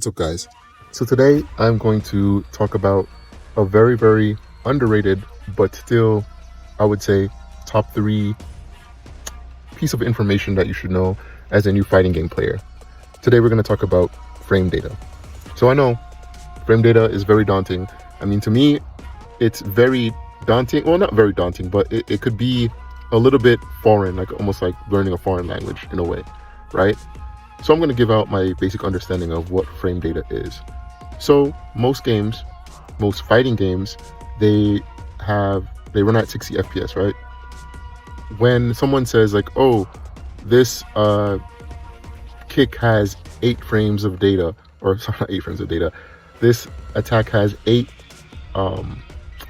What's up, guys? So today I'm going to talk about a very, very underrated, but still, I would say, top 3 piece of information that you should know as a new fighting game player. Today we're going to talk about frame data. So I know frame data is very daunting. I mean, to me, it's very daunting. Well, not very daunting, but it could be a little bit foreign, like almost like learning a foreign language in a way, right? So I'm going to give out my basic understanding of what frame data is. So most games, most fighting games, they run at 60 FPS, right? When someone says like, oh, this kick has 8 frames of data, or sorry, not 8 frames of data, this attack has 8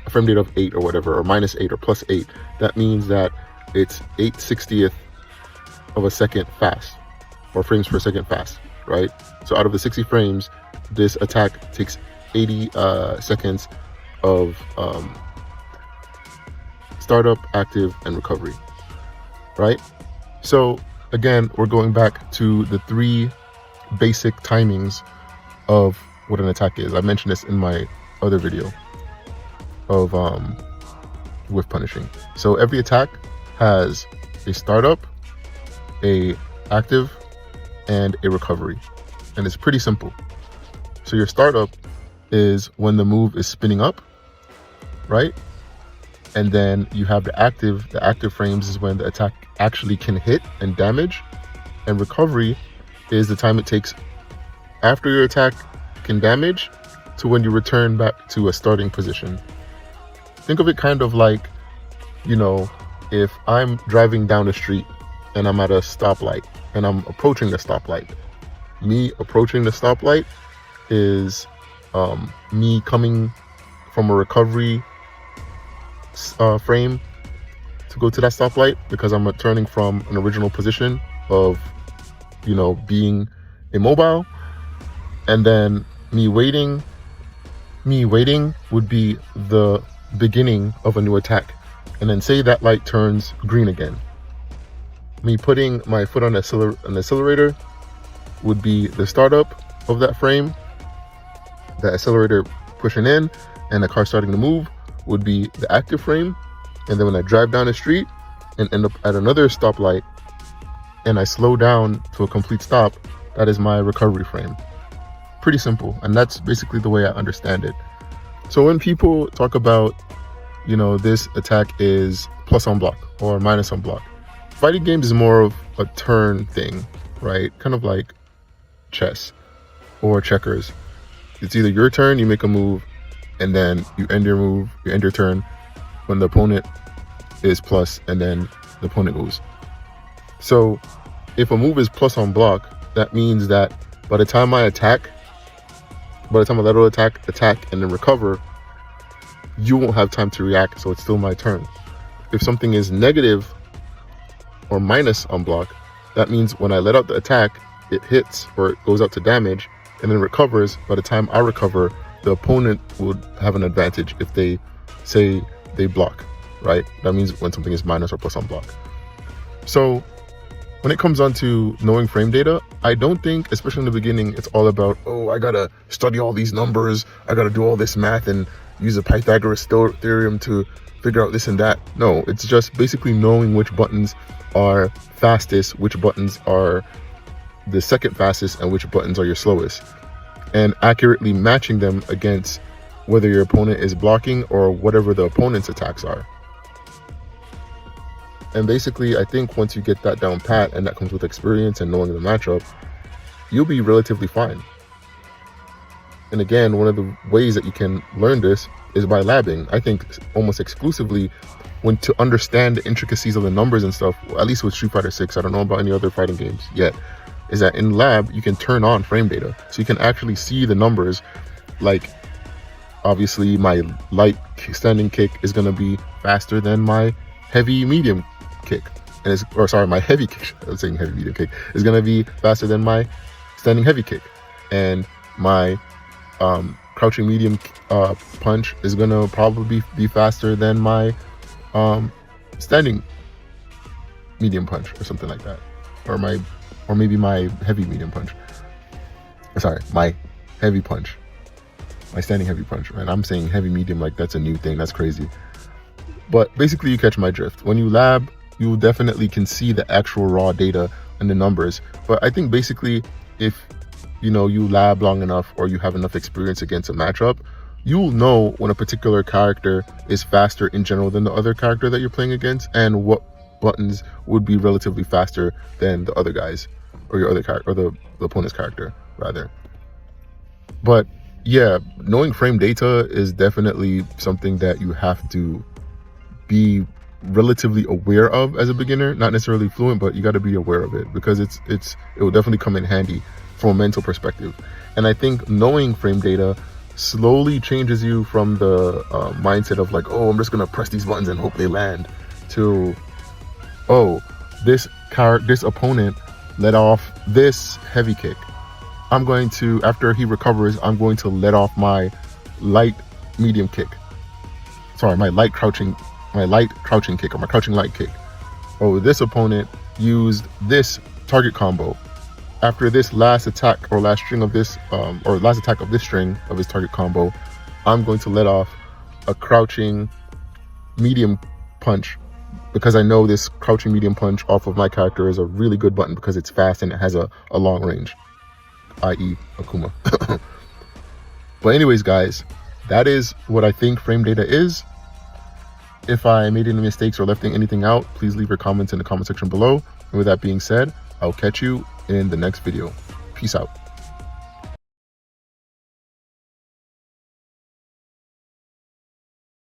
frame data of 8 or whatever, or -8 or +8, that means that it's 8/60th of a second fast, or frames per second fast, right? So out of the 60 frames, this attack takes 80 seconds of startup, active, and recovery, right? So again, we're going back to the 3 basic timings of what an attack is. I mentioned this in my other video of whiff punishing. So every attack has a startup, a active, and a recovery, and it's pretty simple. So your startup is when the move is spinning up, right? And then you have the active frames is when the attack actually can hit and damage, and recovery is the time it takes after your attack can damage to when you return back to a starting position. Think of it kind of like, you know, if I'm driving down the street and I'm at a stoplight and I'm approaching the stoplight. Me approaching the stoplight is me coming from a recovery frame to go to that stoplight, because I'm returning from an original position of, you know, being immobile. And then me waiting would be the beginning of a new attack. And then say that light turns green again. Me putting my foot on an accelerator would be the startup of that frame. The accelerator pushing in and the car starting to move would be the active frame. And then when I drive down the street and end up at another stoplight and I slow down to a complete stop, that is my recovery frame. Pretty simple. And that's basically the way I understand it. So when people talk about, you know, this attack is plus on block or minus on block, fighting games is more of a turn thing, right? Kind of like chess or checkers. It's either your turn, you make a move, and then you end your move, you end your turn when the opponent is plus, and then the opponent moves. So if a move is plus on block, that means that by the time I attack, by the time I let out attack, and then recover, you won't have time to react, so it's still my turn. If something is negative or minus on block, that means when I let out the attack, it hits or it goes out to damage and then recovers. By the time I recover, the opponent would have an advantage if they say they block, right? That means when something is minus or plus on block. So when it comes on to knowing frame data, I don't think, especially in the beginning, it's all about, oh, I gotta study all these numbers, I gotta do all this math and use a Pythagoras theorem to figure out this and that. No, it's just basically knowing which buttons are fastest, which buttons are the second fastest, and which buttons are your slowest, and accurately matching them against whether your opponent is blocking or whatever the opponent's attacks are. And basically, I think once you get that down pat, and that comes with experience and knowing the matchup, you'll be relatively fine. And again, one of the ways that you can learn this is by labbing. I think almost exclusively, when to understand the intricacies of the numbers and stuff, at least with Street Fighter 6, I don't know about any other fighting games yet, is that in lab, you can turn on frame data. So you can actually see the numbers, like obviously my light standing kick is gonna be faster than my heavy medium kick. And my heavy kick, I was saying heavy medium kick, is gonna be faster than my standing heavy kick. And my crouching medium punch is gonna probably be faster than my standing medium punch or something like that, or maybe my heavy medium punch. Sorry, my heavy punch. My standing heavy punch, and I'm saying heavy medium like that's a new thing. That's crazy. But basically you catch my drift. When you lab, you definitely can see the actual raw data and the numbers. But I think basically if you lab long enough or you have enough experience against a matchup, you'll know when a particular character is faster in general than the other character that you're playing against, and what buttons would be relatively faster than the other guys or your other character, or the opponent's character rather. But yeah, knowing frame data is definitely something that you have to be relatively aware of as a beginner. Not necessarily fluent, but you got to be aware of it, because it will definitely come in handy from a mental perspective. And I think knowing frame data slowly changes you from the mindset of like, oh, I'm just gonna press these buttons and hope they land, to, oh, this opponent let off this heavy kick. I'm going to, after he recovers, I'm going to let off my light medium kick. Sorry, my light crouching kick, or my crouching light kick. Oh, this opponent used this target combo. After this last attack or last string of this, or last attack of this string of his target combo, I'm going to let off a crouching medium punch, because I know this crouching medium punch off of my character is a really good button because it's fast and it has a long range, i.e. Akuma. But anyways, guys, that is what I think frame data is. If I made any mistakes or left anything out, please leave your comments in the comment section below. And with that being said, I'll catch you in the next video. Peace out.